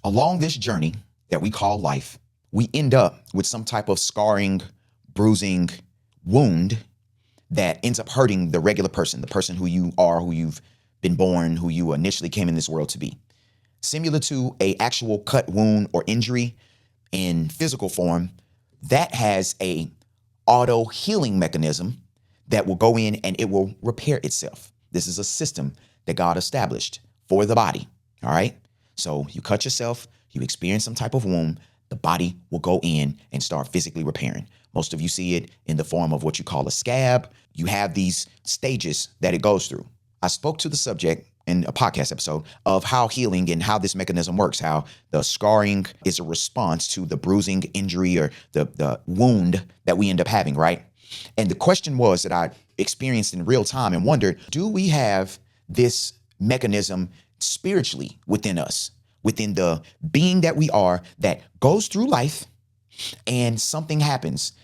Along this journey that we call life, we end up with some type of scarring, bruising wound that ends up hurting the regular person, the person who you are, who you've been born, who you initially came in this world to be. Similar to a actual cut wound or injury in physical form, that has a auto healing mechanism that will go in and it will repair itself. This is a system that God established for the body. All right. So you cut yourself, you experience some type of wound, the body will go in and start physically repairing. Most of you see it in the form of what you call a scab. You have these stages that it goes through. I spoke to the subject in a podcast episode of how healing and how this mechanism works, how the scarring is a response to the bruising, injury, or the wound that we end up having, right? And the question was that I experienced in real time and wondered, do we have this mechanism spiritually within us, within the being that we are, that goes through life and something happens?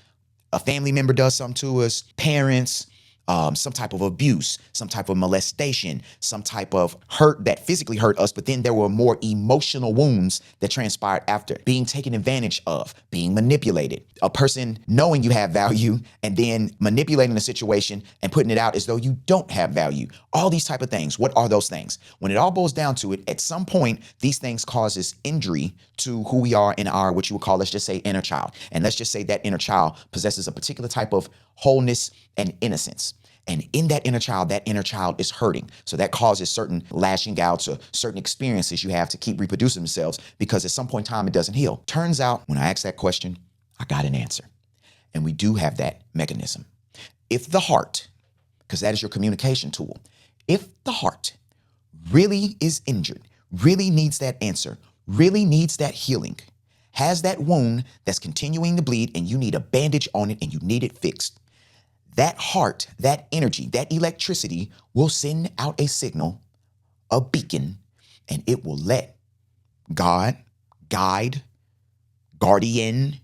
A family member does something to us, parents, some type of abuse, some type of molestation, some type of hurt that physically hurt us, but then there were more emotional wounds that transpired after, being taken advantage of, being manipulated, a person knowing you have value and then manipulating the situation and putting it out as though you don't have value. All these type of things. What are those things? When it all boils down to it, at some point, these things causes injury to who we are in our, what you would call, let's just say, inner child. And let's just say that inner child possesses a particular type of wholeness and innocence. And in that inner child is hurting. So that causes certain lashing outs or certain experiences you have to keep reproducing themselves, because at some point in time, it doesn't heal. Turns out when I asked that question, I got an answer. And we do have that mechanism. If the heart, because that is your communication tool, if the heart really is injured, really needs that answer, really needs that healing, has that wound that's continuing to bleed and you need a bandage on it and you need it fixed, that heart, that energy, that electricity will send out a signal, a beacon, and it will let God, guide, guardian,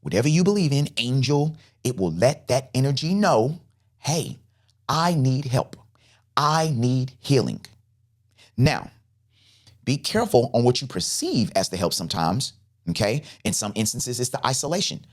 whatever you believe in, angel, it will let that energy know, hey, I need help. I need healing. Now, be careful on what you perceive as the help sometimes, okay? In some instances, it's the isolation.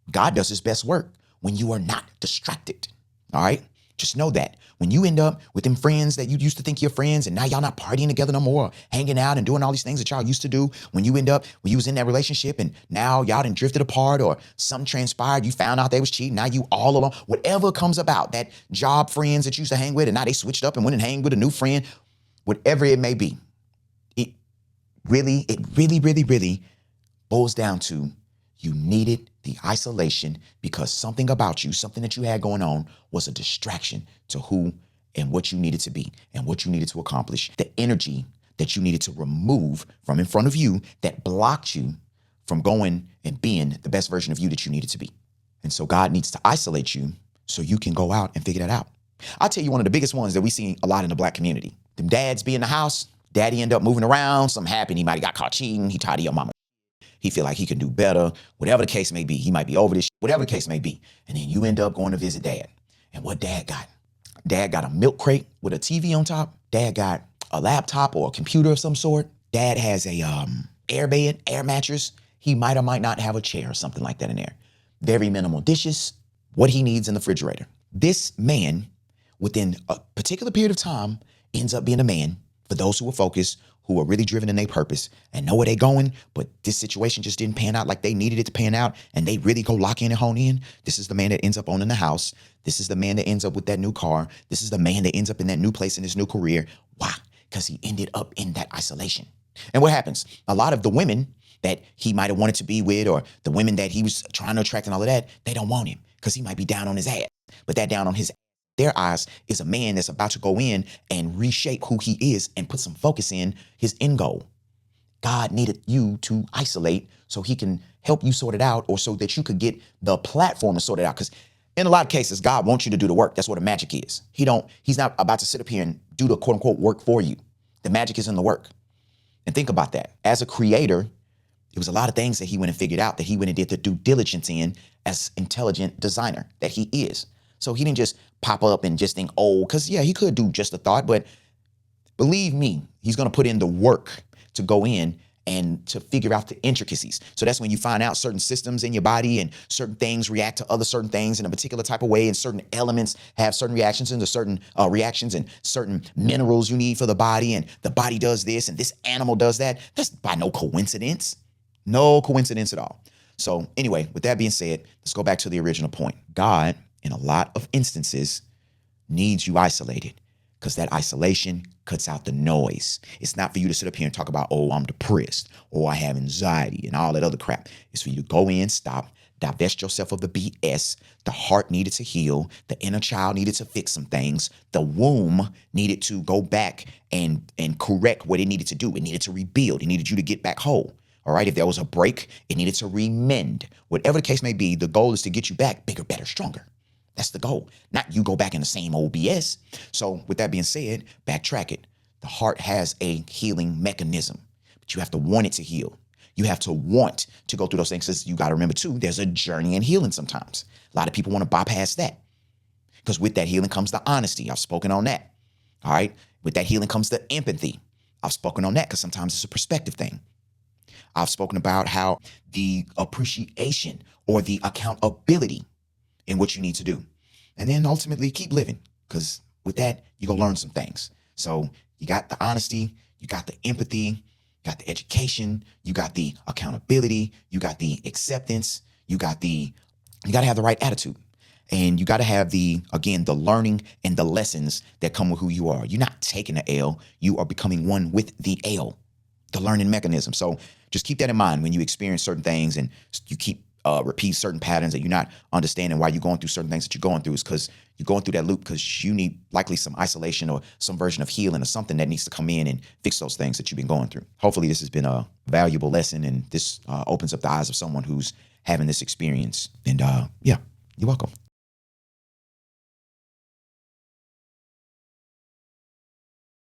God does his best work when you are not distracted, all right? Just know that. When you end up with them friends that you used to think you're friends and now y'all not partying together no more, hanging out and doing all these things that y'all used to do, when you was in that relationship and now y'all done drifted apart or something transpired, you found out they was cheating, now you all alone, whatever comes about, that job friends that you used to hang with and now they switched up and went and hang with a new friend, whatever it may be, it really boils down to you needed the isolation because something about you, something that you had going on was a distraction to who and what you needed to be and what you needed to accomplish. The energy that you needed to remove from in front of you that blocked you from going and being the best version of you that you needed to be. And so God needs to isolate you so you can go out and figure that out. I'll tell you one of the biggest ones that we see a lot in the Black community. Them dads be in the house, daddy end up moving around, something happened, he might have got caught cheating, he tired of your mama. He feel like he can do better, whatever the case may be. He might be over this, whatever the case may be. And then you end up going to visit dad. And what dad got? Dad got a milk crate with a TV on top. Dad got a laptop or a computer of some sort. Dad has a air bed, air mattress. He might or might not have a chair or something like that in there. Very minimal dishes, what he needs in the refrigerator. This man, within a particular period of time, ends up being a man, for those who are focused, who are really driven in their purpose and know where they're going, but this situation just didn't pan out like they needed it to pan out, and they really go lock in and hone in. This is the man that ends up owning the house. This is the man that ends up with that new car. This is the man that ends up in that new place in his new career. Why? Because he ended up in that isolation. And what happens? A lot of the women that he might have wanted to be with, or the women that he was trying to attract and all of that, they don't want him because he might be down on his ass. But that down on his their eyes is a man that's about to go in and reshape who he is and put some focus in his end goal. God needed you to isolate so he can help you sort it out, or so that you could get the platform to sort it out. Because in a lot of cases, God wants you to do the work. That's what a magic is. He's not about to sit up here and do the quote unquote work for you. The magic is in the work. And think about that. As a creator, it was a lot of things that he went and figured out, that he went and did the due diligence in as intelligent designer that he is. So he didn't just pop up and just think, oh, because yeah, he could do just a thought, but believe me, he's going to put in the work to go in and to figure out the intricacies. So that's when you find out certain systems in your body and certain things react to other certain things in a particular type of way, and certain elements have certain reactions and certain reactions and certain minerals you need for the body, and the body does this and this animal does that. That's by no coincidence. No coincidence at all. So anyway, with that being said, let's go back to the original point. God, in a lot of instances, needs you isolated, because that isolation cuts out the noise. It's not for you to sit up here and talk about, oh, I'm depressed, or I have anxiety and all that other crap. It's for you to go in, stop, divest yourself of the BS. The heart needed to heal. The inner child needed to fix some things. The womb needed to go back and correct what it needed to do. It needed to rebuild. It needed you to get back whole. All right. If there was a break, it needed to remend. Whatever the case may be, the goal is to get you back bigger, better, stronger. That's the goal. Not you go back in the same old BS. So with that being said, backtrack it. The heart has a healing mechanism, but you have to want it to heal. You have to want to go through those things. Because you got to remember too, there's a journey in healing sometimes. A lot of people want to bypass that, because with that healing comes the honesty. I've spoken on that. All right. With that healing comes the empathy. I've spoken on that because sometimes it's a perspective thing. I've spoken about how the appreciation or the accountability in what you need to do. And then ultimately keep living, because with that, you're going to learn some things. So you got the honesty, you got the empathy, you got the education, you got the accountability, you got the acceptance, you got to have the right attitude. And you got to have the learning and the lessons that come with who you are. You're not taking the L, you are becoming one with the L, the learning mechanism. So just keep that in mind when you experience certain things and you keep repeat certain patterns and you're not understanding why you're going through certain things that you're going through. Is because you're going through that loop because you need likely some isolation or some version of healing or something that needs to come in and fix those things that you've been going through. Hopefully this has been a valuable lesson, and this opens up the eyes of someone who's having this experience. And yeah, you're welcome.